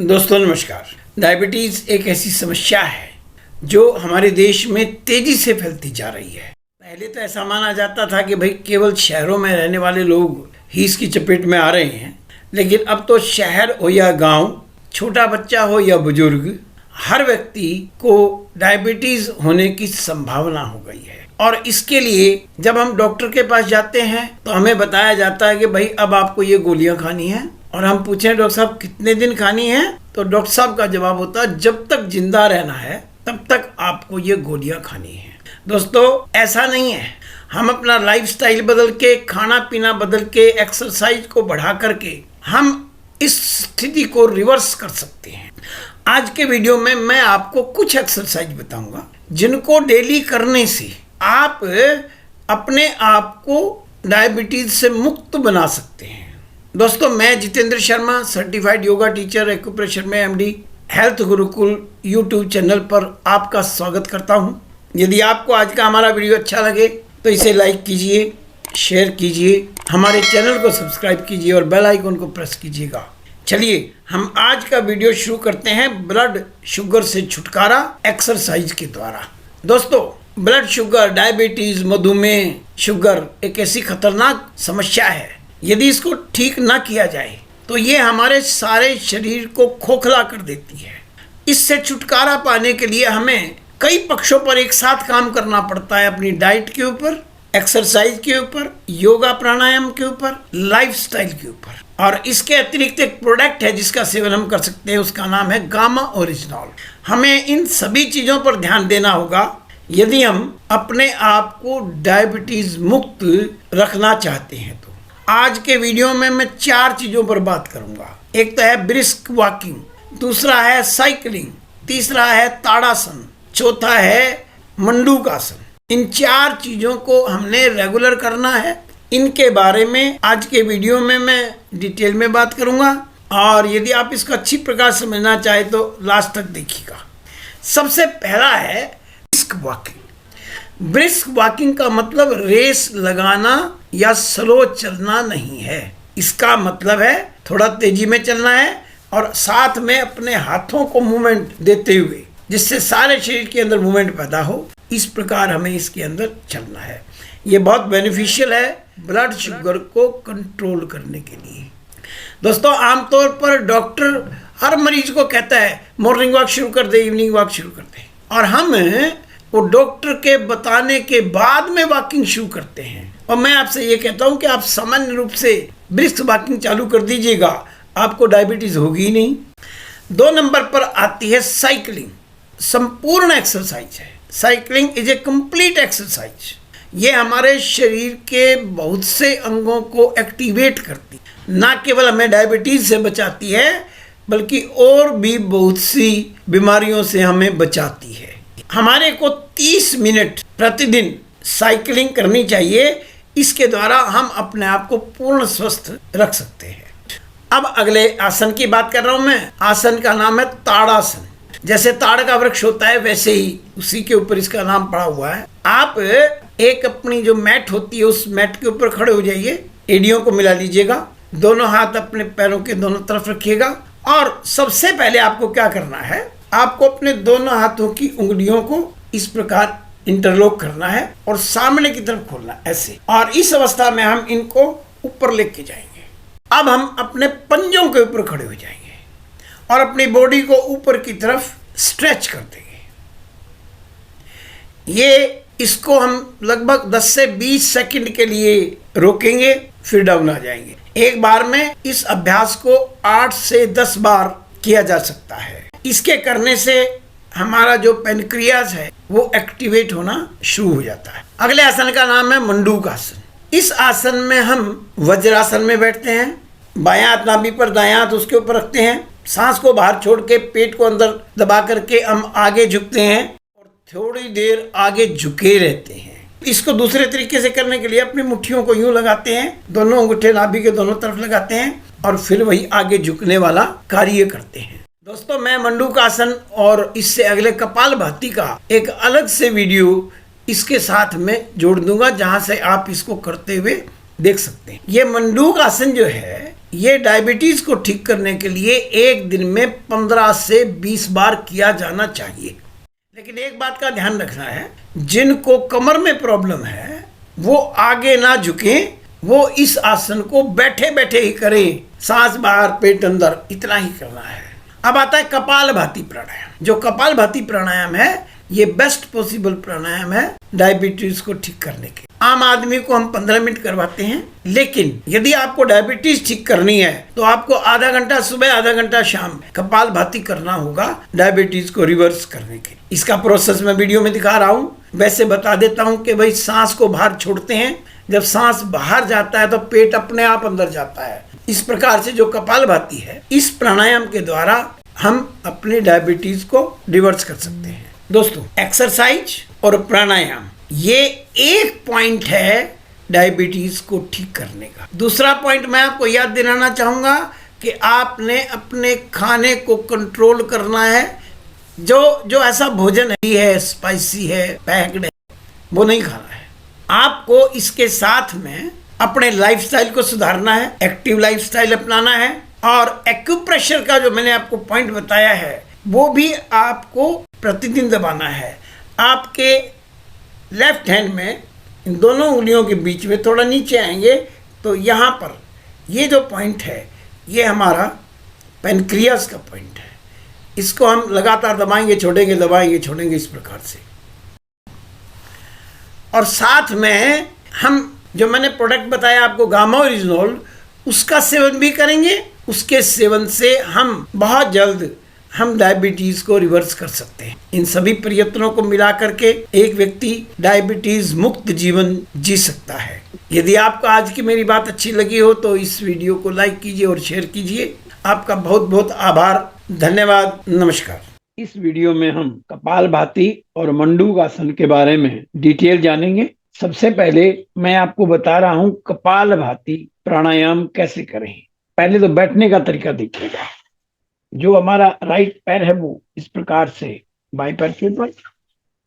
दोस्तों नमस्कार। डायबिटीज़ एक ऐसी समस्या है जो हमारे देश में तेज़ी से फैलती जा रही है। पहले तो ऐसा माना जाता था कि भाई केवल शहरों में रहने वाले लोग ही इसकी चपेट में आ रहे हैं, लेकिन अब तो शहर हो या गांव, छोटा बच्चा हो या बुजुर्ग, हर व्यक्ति को डायबिटीज़ होने की संभावना हो गई है। और इसके लिए जब हम डॉक्टर के पास जाते हैं तो हमें बताया जाता है कि भाई अब आपको ये गोलियां खानी है। और हम पूछें डॉक्टर साहब कितने दिन खानी है, तो डॉक्टर साहब का जवाब होता है जब तक जिंदा रहना है तब तक आपको ये गोलियां खानी है। दोस्तों ऐसा नहीं है। हम अपना लाइफस्टाइल बदल के, खाना पीना बदल के, एक्सरसाइज को बढ़ा करके हम इस स्थिति को रिवर्स कर सकते हैं। आज के वीडियो में मैं आपको कुछ एक्सरसाइज बताऊंगा जिनको डेली करने से आप अपने आप को डायबिटीज से मुक्त बना सकते हैं। दोस्तों मैं Jitendra Sharma, certified yoga teacher, acupressure में MD, health Gurukul YouTube channel पर आपका स्वागत करता हूं। यदि आपको आज का हमारा वीडियो अच्छा लगे तो इसे लाइक कीजिए, शेयर कीजिए, हमारे चैनल को सब्सक्राइब कीजिए और बेल आइकन को प्रेस कीजिएगा। चलिए हम आज का वीडियो शुरू करते हैं ब्लड शुगर से छुटकारा एक्सरसाइज के द्वारा। दोस्तों ब्लड शुगर, डायबिटीज, मधुमेह, शुगर एक ऐसी खतरनाक समस्या है, यदि इसको ठीक ना किया जाए तो ये हमारे सारे शरीर को खोखला कर देती है। इससे छुटकारा पाने के लिए हमें कई पक्षों पर एक साथ काम करना पड़ता है, अपनी डाइट के ऊपर, एक्सरसाइज के ऊपर, योगा प्राणायाम के ऊपर, लाइफस्टाइल के ऊपर। और इसके अतिरिक्त एक प्रोडक्ट है जिसका सेवन हम कर सकते हैं, उसका नाम है गामा ओरिजिनॉल। हमें इन सभी चीज़ों पर ध्यान देना होगा यदि हम अपने आप को डायबिटीज मुक्त रखना चाहते हैं। तो आज के वीडियो में मैं 4 चीज़ों पर बात करूंगा। एक तो है ब्रिस्क वॉकिंग, दूसरा है साइकिलिंग, तीसरा है ताड़ासन, चौथा है मंडूकासन। इन 4 चीज़ों को हमने रेगुलर करना है। इनके बारे में आज के वीडियो में मैं डिटेल में बात करूंगा और यदि आप इसको अच्छी प्रकार समझना चाहे तो लास्ट तक देखिएगा। सबसे पहला है ब्रिस्क वॉकिंग। ब्रिस्क वॉकिंग का मतलब रेस लगाना या स्लो चलना नहीं है। इसका मतलब है थोड़ा तेजी में चलना है और साथ में अपने हाथों को मूवमेंट देते हुए, जिससे सारे शरीर के अंदर मूवमेंट पैदा हो। इस प्रकार हमें इसके अंदर चलना है। ये बहुत बेनिफिशियल है ब्लड शुगर को कंट्रोल करने के लिए। दोस्तों आमतौर पर डॉक्टर हर मरीज को कहता है मॉर्निंग वॉक शुरू कर दे, इवनिंग वॉक शुरू कर दे, और हम वो डॉक्टर के बताने के बाद में वॉकिंग शुरू करते हैं। और मैं आपसे ये कहता हूँ कि आप सामान्य रूप से ब्रिस्क वॉकिंग चालू कर दीजिएगा, आपको डायबिटीज होगी ही नहीं। 2 नंबर पर आती है साइकिलिंग। संपूर्ण एक्सरसाइज है। Cycling is a complete exercise. ये हमारे शरीर के बहुत से अंगों को एक्टिवेट करती, ना केवल हमें डायबिटीज से बचाती है बल्कि और भी बहुत सी बीमारियों से हमें बचाती है। हमारे को 30 मिनट प्रतिदिन साइकिलिंग करनी चाहिए। इसके द्वारा हम अपने आप को पूर्ण स्वस्थ रख सकते हैं। अब अगले आसन की बात कर रहा हूं मैं। आसन का नाम है ताड़ासन। जैसे ताड़ का वृक्ष होता है वैसे ही उसी के ऊपर इसका नाम पड़ा हुआ है। आप एक अपनी जो मैट होती है उस मैट के ऊपर खड़े हो जाइए, एड़ियों को मिला लीजिएगा, दोनों हाथ अपने पैरों के दोनों तरफ रखिएगा और सबसे पहले आपको क्या करना है, आपको अपने दोनों हाथों की उंगलियों को इस प्रकार इंटरलॉक करना है और सामने की तरफ खोलना ऐसे। और इस अवस्था में हम इनको ऊपर लेके जाएंगे। अब हम अपने पंजों के ऊपर खड़े हो जाएंगे और अपनी बॉडी को ऊपर की तरफ स्ट्रेच कर देंगे। इसको हम लगभग 10 से 20 सेकंड के लिए रोकेंगे, फिर डाउन आ जाएंगे। एक बार में इस अभ्यास को 8 से 10 बार किया जा सकता है। इसके करने से हमारा जो पेनक्रियाज है वो एक्टिवेट होना शुरू हो जाता है। अगले आसन का नाम है मंडूकासन। इस आसन में हम वज्रासन में बैठते हैं, बायां हाथ नाभि पर, दायां हाथ उसके ऊपर रखते हैं, सांस को बाहर छोड़ के पेट को अंदर दबा करके हम आगे झुकते हैं और थोड़ी देर आगे झुके रहते हैं। इसको दूसरे तरीके से करने के लिए अपनी मुट्ठियों को यूं लगाते हैं, दोनों अंगूठे नाभि के दोनों तरफ लगाते हैं और फिर वही आगे झुकने वाला कार्य करते हैं। दोस्तों मैं मंडूकासन और इससे अगले कपालभाति का एक अलग से वीडियो इसके साथ में जोड़ दूंगा, जहां से आप इसको करते हुए देख सकते हैं। ये मंडूकासन जो है ये डायबिटीज को ठीक करने के लिए एक दिन में 15 से 20 बार किया जाना चाहिए। लेकिन एक बात का ध्यान रखना है, जिनको कमर में प्रॉब्लम है वो आगे ना झुके, वो इस आसन को बैठे बैठे ही करें, सांस बाहर पेट अंदर, इतना ही करना है। अब आता है कपालभाति प्राणायाम। जो कपालभाति प्राणायाम है ये बेस्ट पॉसिबल प्राणायाम है डायबिटीज को ठीक करने के। आम आदमी को हम 15 मिनट करवाते हैं, लेकिन यदि आपको डायबिटीज ठीक करनी है तो आपको आधा घंटा सुबह आधा घंटा शाम कपालभाति करना होगा डायबिटीज को रिवर्स करने के। इसका प्रोसेस मैं वीडियो में दिखा रहा हूँ। वैसे बता देता हूँ कि भाई सांस को बाहर छोड़ते हैं, जब सांस बाहर जाता है तो पेट अपने आप अंदर जाता है। इस प्रकार से जो कपालभाति है, इस प्राणायाम के द्वारा हम अपने डायबिटीज को रिवर्स कर सकते हैं। दोस्तों, एक्सरसाइज और प्राणायाम ये एक पॉइंट है डायबिटीज को ठीक करने का। दूसरा पॉइंट मैं आपको याद दिलाना चाहूंगा कि आपने अपने खाने को कंट्रोल करना है। जो ऐसा भोजन है स्पाइसी है, पैक्ड है, वो नहीं खाना है। आपको इसके साथ में अपने लाइफस्टाइल को सुधारना है, एक्टिव लाइफस्टाइल अपनाना है, और एक्यूप्रेशर का जो मैंने आपको पॉइंट बताया है वो भी आपको प्रतिदिन दबाना है। आपके लेफ्ट हैंड में इन दोनों उंगलियों के बीच में थोड़ा नीचे आएंगे तो यहाँ पर ये जो पॉइंट है ये हमारा पेनक्रियास का पॉइंट है। इसको हम लगातार दबाएंगे छोड़ेंगे, दबाएंगे छोड़ेंगे, इस प्रकार से। और साथ में हम जो मैंने प्रोडक्ट बताया आपको गामा ओरिजिनल, उसका सेवन भी करेंगे। उसके सेवन से हम बहुत जल्द हम डायबिटीज को रिवर्स कर सकते हैं। इन सभी प्रयत्नों को मिला करके एक व्यक्ति डायबिटीज मुक्त जीवन जी सकता है। यदि आपको आज की मेरी बात अच्छी लगी हो तो इस वीडियो को लाइक कीजिए और शेयर कीजिए। आपका बहुत बहुत आभार, धन्यवाद, नमस्कार। इस वीडियो में हम कपालभाति और मंडूकासन के बारे में डिटेल जानेंगे। सबसे पहले मैं आपको बता रहा हूँ कपालभाति प्राणायाम कैसे करें। पहले तो बैठने का तरीका देखिएगा। जो हमारा राइट पैर है वो इस प्रकार से बाएं पैर के ऊपर,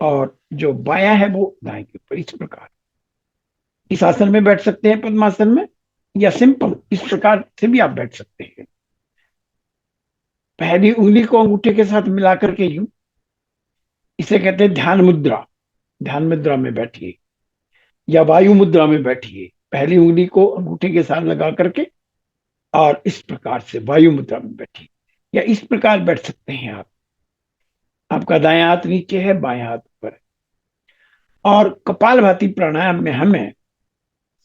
और जो बायां है वो दाएं के ऊपर, इस प्रकार। इस आसन में बैठ सकते हैं, पद्मासन में, या सिंपल इस प्रकार से भी आप बैठ सकते हैं। पहली उंगली को अंगूठे के साथ मिलाकर के यूं, इसे कहते हैं ध्यान मुद्रा। ध्यान मुद्रा में बैठिए या वायु मुद्रा में बैठिए। पहली उंगली को अंगूठे के साथ लगा करके और इस प्रकार से वायु मुद्रा में बैठिए, या इस प्रकार बैठ सकते हैं आप। आपका दायां हाथ नीचे है, बायां हाथ ऊपर है। और कपालभाति प्राणायाम में हमें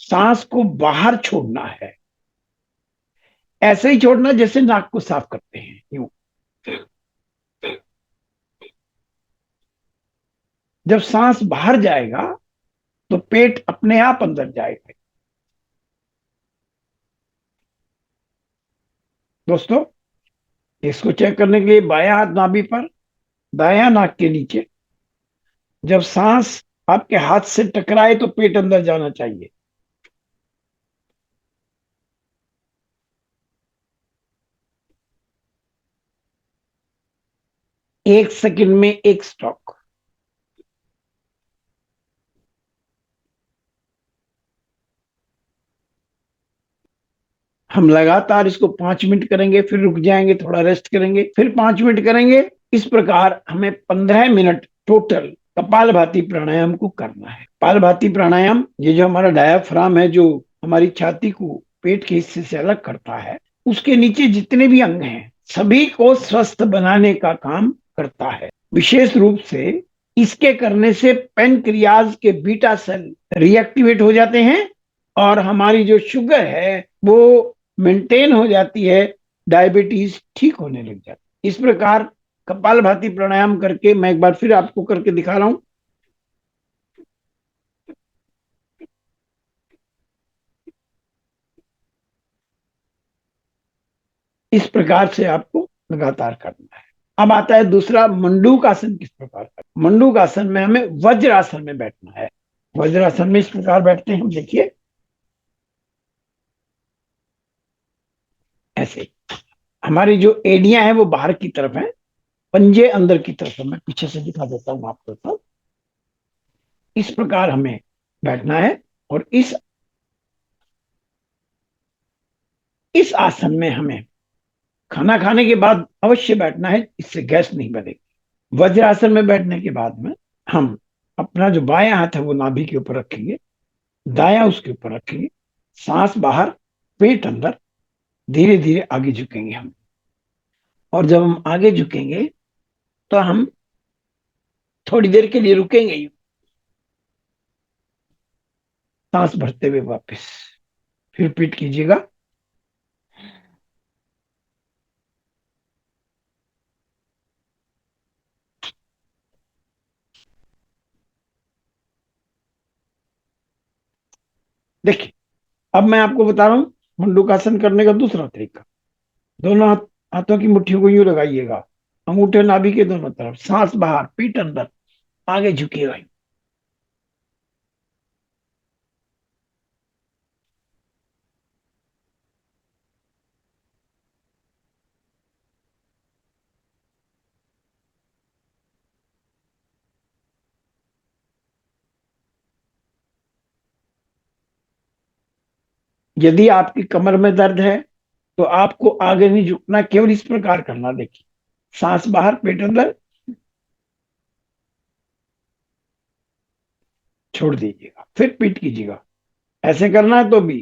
सांस को बाहर छोड़ना है। ऐसे ही छोड़ना जैसे नाक को साफ करते हैं, यूं। जब सांस बाहर जाएगा तो पेट अपने आप अंदर जाएगा। दोस्तों, इसको चेक करने के लिए बायां हाथ नाभि पर, दायां नाक के नीचे। जब सांस आपके हाथ से टकराए तो पेट अंदर जाना चाहिए। एक सेकंड में एक स्ट्रोक। हम लगातार इसको 5 मिनट करेंगे, फिर रुक जाएंगे, थोड़ा रेस्ट करेंगे, फिर 5 मिनट करेंगे। इस प्रकार हमें 15 मिनट टोटल कपालभाति प्राणायाम को करना है। कपालभाति प्राणायाम, ये जो हमारा डायाफ्राम है, जो हमारी छाती को पेट के हिस्से से अलग करता है, उसके नीचे जितने भी अंग हैं सभी को स्वस्थ बनाने का काम करता है। विशेष रूप से इसके करने से पेनक्रियाज के बीटा सेल रिएक्टिवेट हो जाते हैं और हमारी जो शुगर है वो मेंटेन हो जाती है, डायबिटीज ठीक होने लग जाती है। इस प्रकार कपालभाति प्राणायाम करके मैं एक बार फिर आपको करके दिखा रहा हूं। इस प्रकार से आपको लगातार करना है। अब आता है दूसरा, मंडूकासन किस प्रकार का। मंडूकासन में हमें वज्रासन में बैठना है। वज्रासन में इस प्रकार बैठते हैं हम, देखिए ऐसे। हमारी जो एड़ियां हैं वो बाहर की तरफ है, पंजे अंदर की तरफ है। मैं पीछे से दिखा देता हूं आपको तो। इस प्रकार हमें बैठना है और इस इस आसन में हमें खाना खाने के बाद अवश्य बैठना है, इससे गैस नहीं बनेगी। वज्रासन में बैठने के बाद में हम अपना जो बायां हाथ है वो नाभि के ऊपर रखेंगे, दायां उसके ऊपर रखेंगे, सांस बाहर, पेट अंदर, धीरे धीरे आगे झुकेंगे हम। और जब हम आगे झुकेंगे तो हम थोड़ी देर के लिए रुकेंगे, सांस भरते हुए वापस फिर रिपीट कीजिएगा। देखिए, अब मैं आपको बता रहा हूं मुंडूकासन करने का दूसरा तरीका। दोनों हाथों की मुट्ठियों को यूं लगाइएगा, अंगूठे नाभि के दोनों तरफ, सांस बाहर, पीठ अंदर, आगे झुकिएगा। यदि आपकी कमर में दर्द है तो आपको आगे नहीं झुकना, केवल इस प्रकार करना। देखिए, सांस बाहर, पेट अंदर, छोड़ दीजिएगा, फिर पीट कीजिएगा। ऐसे करना है तो भी,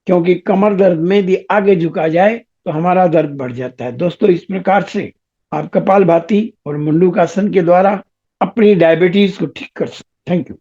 क्योंकि कमर दर्द में यदि आगे झुका जाए तो हमारा दर्द बढ़ जाता है। दोस्तों, इस प्रकार से आप कपालभाति और मुंडूकासन के द्वारा अपनी डायबिटीज को ठीक कर सकते। Thank you.